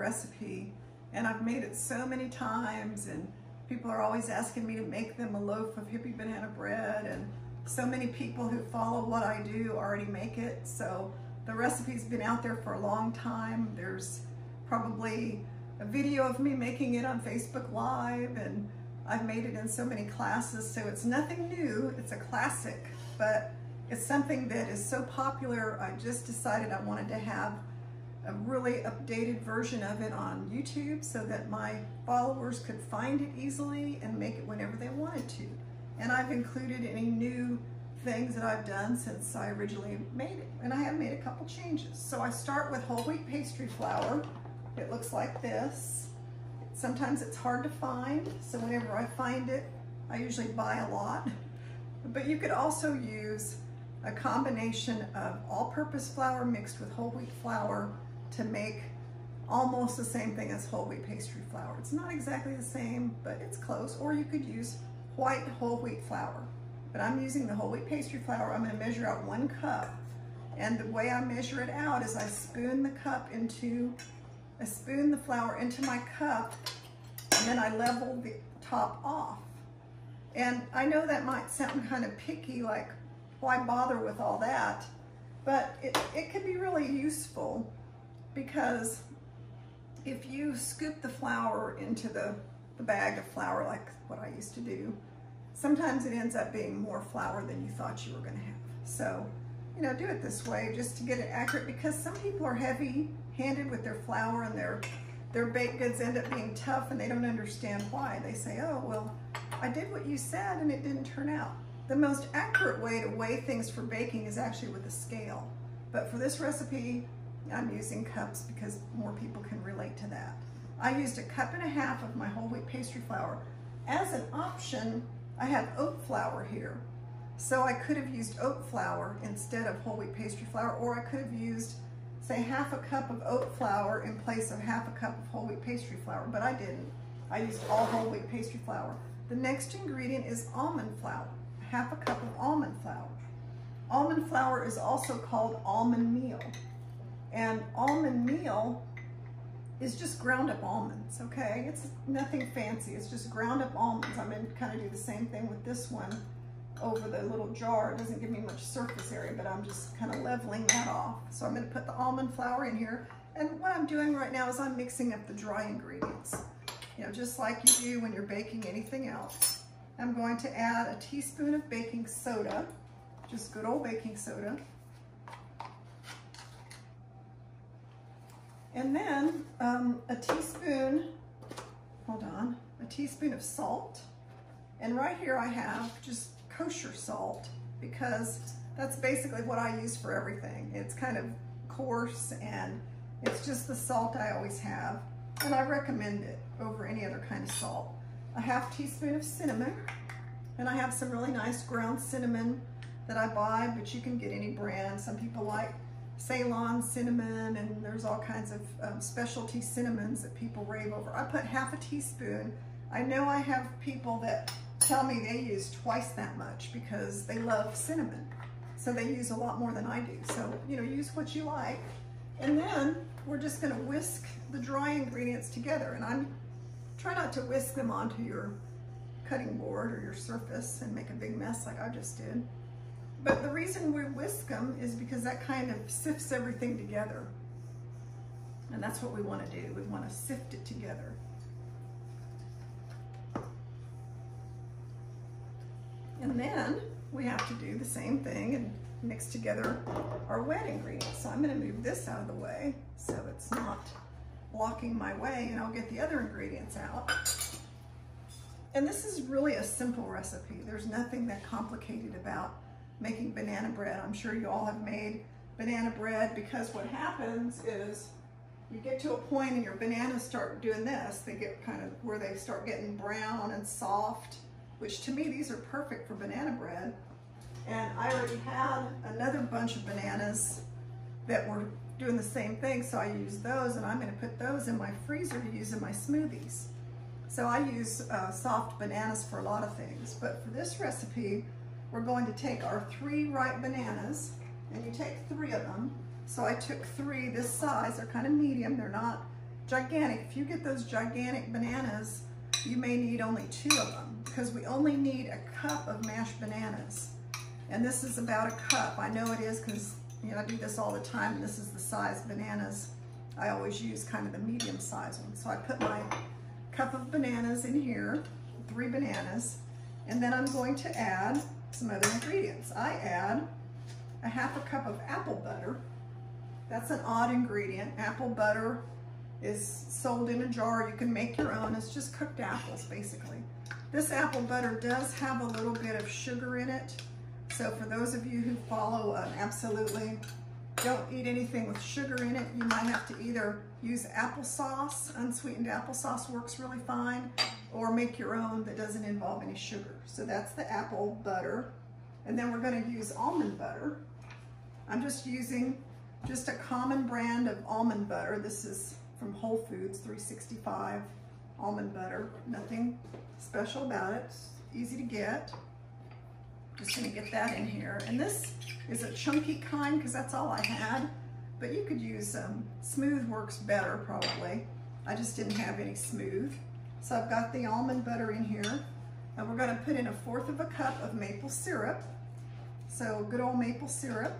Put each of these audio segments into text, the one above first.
recipe, and I've made it so many times, and people are always asking me to make them a loaf of Hippie banana bread, and so many people who follow what I do already make it. So the recipe's been out there for a long time. There's probably a video of me making it on Facebook Live, and I've made it in so many classes, so it's nothing new. It's a classic, but it's something that is so popular, I just decided I wanted to have a really updated version of it on YouTube so that my followers could find it easily and make it whenever they wanted to. And I've included any new things that I've done since I originally made it, and I have made a couple changes. So I start with whole wheat pastry flour. It looks like this. Sometimes it's hard to find, so whenever I find it, I usually buy a lot. But you could also use a combination of all-purpose flour mixed with whole wheat flour to make almost the same thing as whole wheat pastry flour. It's not exactly the same, but it's close. Or you could use white whole wheat flour. But I'm using the whole wheat pastry flour. I'm going to measure out 1 cup. And the way I measure it out is I spoon the flour into my cup, and then I level the top off. And I know that might sound kind of picky, like why bother with all that? But it could be really useful, because if you scoop the flour into the bag of flour like what I used to do, sometimes it ends up being more flour than you thought you were going to have. So, you know, do it this way just to get it accurate, because some people are heavy-handed with their flour, and their baked goods end up being tough, and they don't understand why. They say, oh, well, I did what you said and it didn't turn out. The most accurate way to weigh things for baking is actually with a scale. But for this recipe, I'm using cups because more people can relate to that. I used 1.5 cups of my whole wheat pastry flour. As an option, I have oat flour here. So I could have used oat flour instead of whole wheat pastry flour, or I could have used, say, 1/2 cup of oat flour in place of 1/2 cup of whole wheat pastry flour, but I didn't. I used all whole wheat pastry flour. The next ingredient is almond flour, 1/2 cup of almond flour. Almond flour is also called almond meal. And almond meal is just ground up almonds, okay? It's nothing fancy, it's just ground up almonds. I'm gonna kind of do the same thing with this one over the little jar. It doesn't give me much surface area, but I'm just kind of leveling that off. So I'm gonna put the almond flour in here. And what I'm doing right now is I'm mixing up the dry ingredients. You know, just like you do when you're baking anything else. I'm going to add a teaspoon of baking soda, just good old baking soda. And then a teaspoon of salt. And right here I have just kosher salt, because that's basically what I use for everything. It's kind of coarse, and it's just the salt I always have. And I recommend it over any other kind of salt. A 1/2 teaspoon of cinnamon. And I have some really nice ground cinnamon that I buy, but you can get any brand. Some people like Ceylon cinnamon, and there's all kinds of specialty cinnamons that people rave over. I put 1/2 teaspoon. I know I have people that tell me they use twice that much because they love cinnamon. So they use a lot more than I do. So, you know, use what you like. And then we're just gonna whisk the dry ingredients together. And try not to whisk them onto your cutting board or your surface and make a big mess like I just did. But the reason we whisk them is because that kind of sifts everything together. And that's what we want to do. We want to sift it together. And then we have to do the same thing and mix together our wet ingredients. So I'm going to move this out of the way so it's not blocking my way, and I'll get the other ingredients out. And this is really a simple recipe. There's nothing that complicated about making banana bread. I'm sure you all have made banana bread, because what happens is you get to a point and your bananas start doing this. They get kind of where they start getting brown and soft, which to me, these are perfect for banana bread. And I already had another bunch of bananas that were doing the same thing, so I used those, and I'm going to put those in my freezer to use in my smoothies. So I use soft bananas for a lot of things, but for this recipe, we're going to take our 3 ripe bananas, and you take 3 of them. So I took 3 this size. They're kind of medium. They're not gigantic. If you get those gigantic bananas, you may need only 2 of them because we only need a cup of mashed bananas. And this is about a cup. I know it is because, you know, I do this all the time, and this is the size bananas. I always use kind of the medium size one. So I put my cup of bananas in here, 3 bananas, and then I'm going to add some other ingredients. I add a 1/2 cup of apple butter. That's an odd ingredient. Apple butter is sold in a jar. You can make your own. It's just cooked apples, basically. This apple butter does have a little bit of sugar in it. So for those of you who follow absolutely don't eat anything with sugar in it, you might have to either use applesauce. Unsweetened applesauce works really fine, or make your own that doesn't involve any sugar. So that's the apple butter. And then we're going to use almond butter. I'm just using just a common brand of almond butter. This is from Whole Foods, 365 almond butter. Nothing special about it. It's easy to get. Just gonna get that in here. And this is a chunky kind because that's all I had. But you could use smooth works better probably. I just didn't have any smooth. So I've got the almond butter in here. And we're gonna put in 1/4 cup of maple syrup. So good old maple syrup.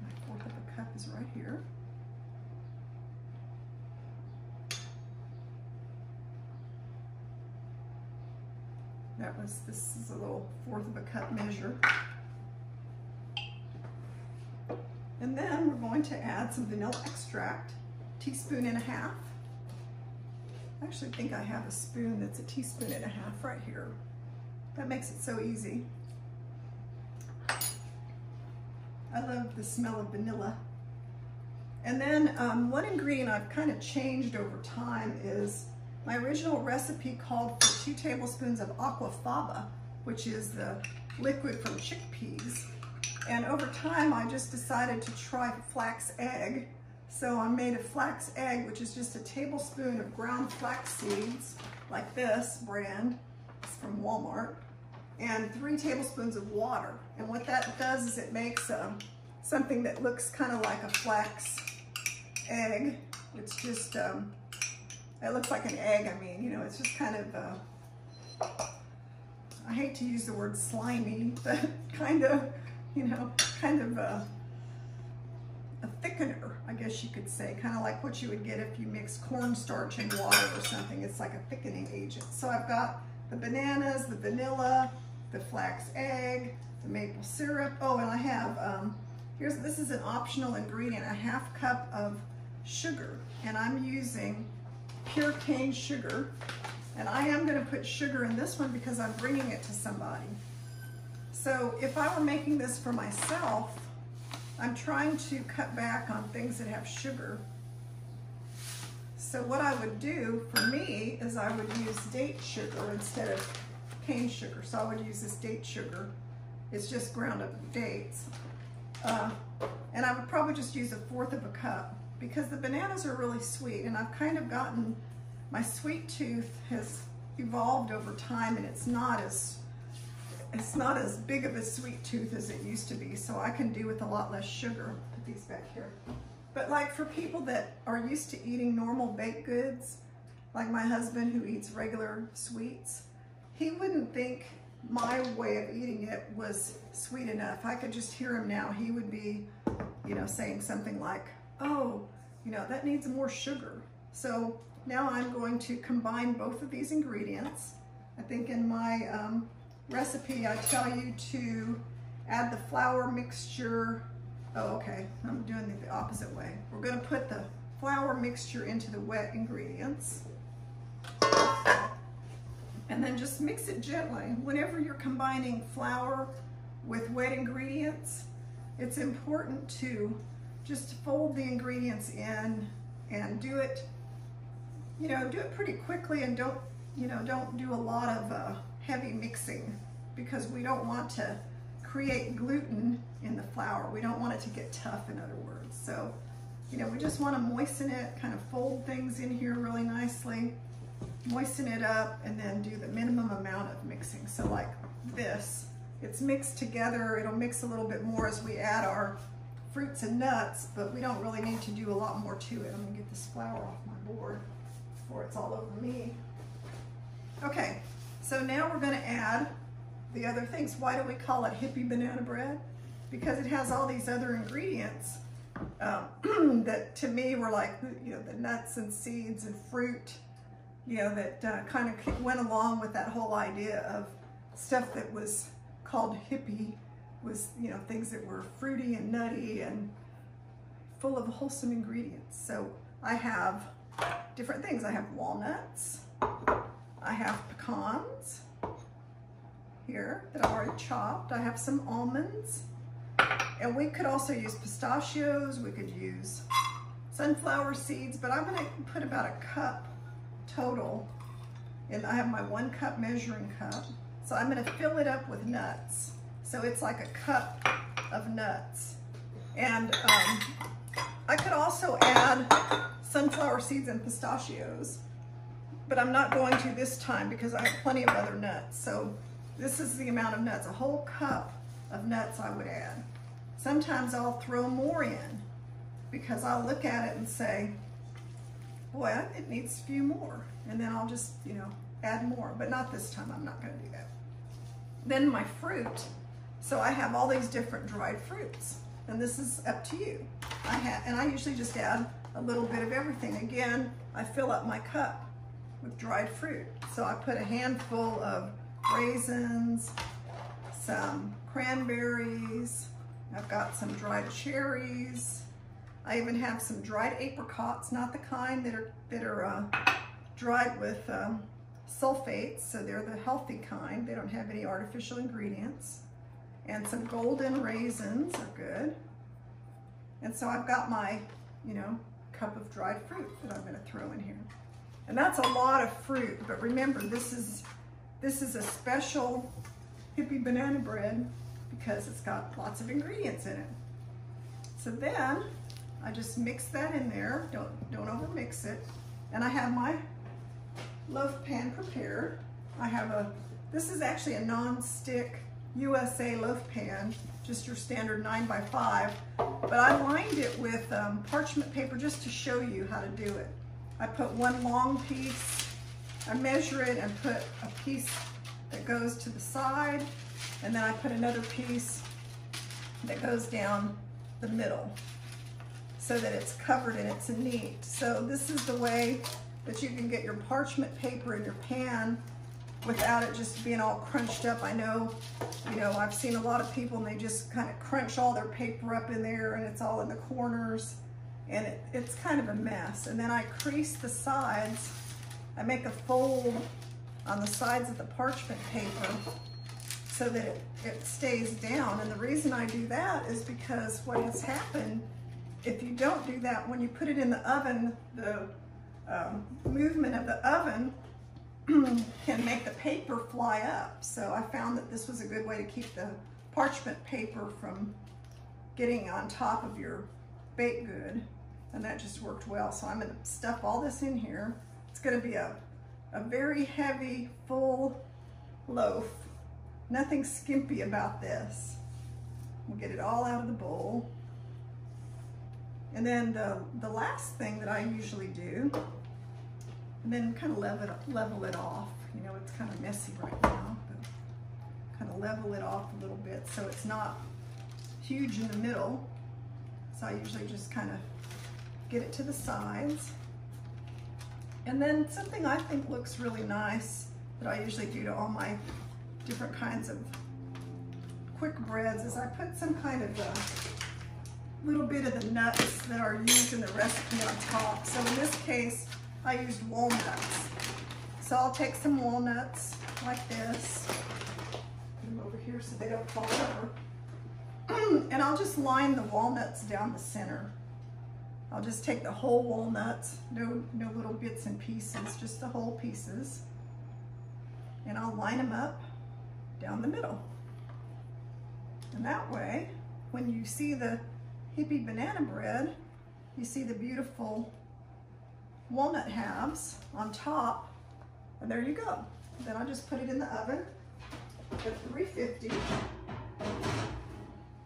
My 1/4 cup is right here. This is a little 1/4 cup measure. And then we're going to add some vanilla extract, 1.5 teaspoons. I actually think I have a spoon that's 1.5 teaspoons right here. That makes it so easy. I love the smell of vanilla. And then one ingredient I've kind of changed over time is my original recipe called for 2 tablespoons of aquafaba, which is the liquid from chickpeas. And over time, I just decided to try flax egg. So I made a flax egg, which is just 1 tablespoon of ground flax seeds, like this brand, it's from Walmart, and 3 tablespoons of water. And what that does is it makes something that looks kind of like a flax egg. It's just, it looks like an egg, I mean, you know, it's just kind of, I hate to use the word slimy, but kind of, you know, kind of a thickener, I guess you could say, kind of like what you would get if you mix cornstarch and water or something. It's like a thickening agent. So I've got the bananas, the vanilla, the flax egg, the maple syrup. Oh, and I have, this is an optional ingredient, 1/2 cup of sugar, and I'm using pure cane sugar, and I am going to put sugar in this one because I'm bringing it to somebody. So if I were making this for myself, I'm trying to cut back on things that have sugar. So what I would do for me is I would use date sugar instead of cane sugar. So I would use this date sugar. It's just ground up dates. And I would probably just use 1/4 cup because the bananas are really sweet, and I've kind of gotten, my sweet tooth has evolved over time, and it's not as big of a sweet tooth as it used to be, so I can do with a lot less sugar. Put these back here. But like for people that are used to eating normal baked goods, like my husband who eats regular sweets, he wouldn't think my way of eating it was sweet enough. I could just hear him now. He would be, you know, saying something like, oh, you know, that needs more sugar. So now I'm going to combine both of these ingredients. I think in my recipe I tell you to add the flour mixture. Oh, okay, I'm doing it the opposite way. We're going to put the flour mixture into the wet ingredients. And then just mix it gently. Whenever you're combining flour with wet ingredients, it's important to just fold the ingredients in and do it, you know, do it pretty quickly, and don't do a lot of heavy mixing, because we don't want to create gluten in the flour. We don't want it to get tough, in other words. So, you know, we just want to moisten it, kind of fold things in here really nicely, moisten it up, and then do the minimum amount of mixing. So like this, it's mixed together. It'll mix a little bit more as we add our fruits and nuts, but we don't really need to do a lot more to it. I'm gonna get this flour off my board before it's all over me. Okay, so now we're gonna add the other things. Why do we call it Hippie banana bread? Because it has all these other ingredients that to me were like, you know, the nuts and seeds and fruit, you know, that kind of went along with that whole idea of stuff that was called hippie, was, you know, things that were fruity and nutty and full of wholesome ingredients. So I have different things. I have walnuts, I have pecans here that I've already chopped. I have some almonds, and we could also use pistachios, we could use sunflower seeds, but I'm gonna put about a cup total, and I have my 1 cup measuring cup. So I'm gonna fill it up with nuts. So it's like a cup of nuts. And I could also add sunflower seeds and pistachios, but I'm not going to this time because I have plenty of other nuts. So this is the amount of nuts, a whole cup of nuts I would add. Sometimes I'll throw more in because I'll look at it and say, boy, it needs a few more. And then I'll just, you know, add more, but not this time. I'm not gonna do that. Then my fruit. So I have all these different dried fruits, and this is up to you. I usually just add a little bit of everything. Again, I fill up my cup with dried fruit. So I put a handful of raisins, some cranberries, I've got some dried cherries. I even have some dried apricots, not the kind that are dried with sulfates, so they're the healthy kind. They don't have any artificial ingredients. And some golden raisins are good. And so I've got my, you know, cup of dried fruit that I'm gonna throw in here. And that's a lot of fruit, but remember, this is a special Hippie banana bread because it's got lots of ingredients in it. So then I just mix that in there. Don't over mix it. And I have my loaf pan prepared. This is actually a non-stick USA loaf pan, just your standard 9x5, but I lined it with parchment paper just to show you how to do it. I put one long piece, I measure it and put a piece that goes to the side, and then I put another piece that goes down the middle so that it's covered and it's neat. So this is the way that you can get your parchment paper in your pan without it just being all crunched up. I know, you know, I've seen a lot of people and they just kind of crunch all their paper up in there and it's all in the corners and it's kind of a mess. And then I crease the sides. I make a fold on the sides of the parchment paper so that it stays down. And the reason I do that is because what has happened, if you don't do that, when you put it in the oven, the movement of the oven can make the paper fly up. So I found that this was a good way to keep the parchment paper from getting on top of your baked good, and that just worked well. So I'm gonna stuff all this in here. It's gonna be a very heavy, full loaf. Nothing skimpy about this. We'll get it all out of the bowl. And then the last thing that I usually do, and then kind of level it off. You know, it's kind of messy right now, but kind of level it off a little bit so it's not huge in the middle. So I usually just kind of get it to the sides. And then something I think looks really nice that I usually do to all my different kinds of quick breads is I put some kind of a little bit of the nuts that are used in the recipe on top. So in this case, I used walnuts. So I'll take some walnuts like this, put them over here so they don't fall over. And I'll just line the walnuts down the center. I'll just take the whole walnuts, no little bits and pieces, just the whole pieces. And I'll line them up down the middle. And that way, when you see the Hippie banana bread, you see the beautiful walnut halves on top, and there you go. Then I'll just put it in the oven at 350.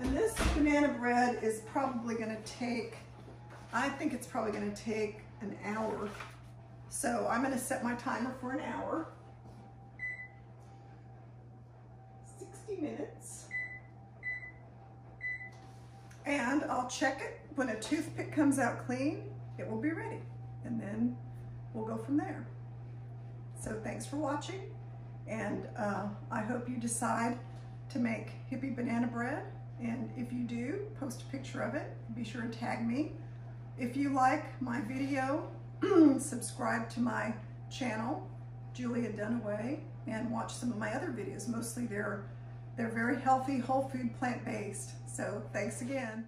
And this banana bread is probably going to take, I think it's probably going to take an hour. So I'm going to set my timer for an hour. 60 minutes. And I'll check it. When a toothpick comes out clean, it will be ready. And then we'll go from there. So thanks for watching. And I hope you decide to make Hippie banana bread. And if you do, post a picture of it. Be sure and tag me. If you like my video, subscribe to my channel, Julia Dunaway, and watch some of my other videos. Mostly they're very healthy, whole food, plant-based. So thanks again.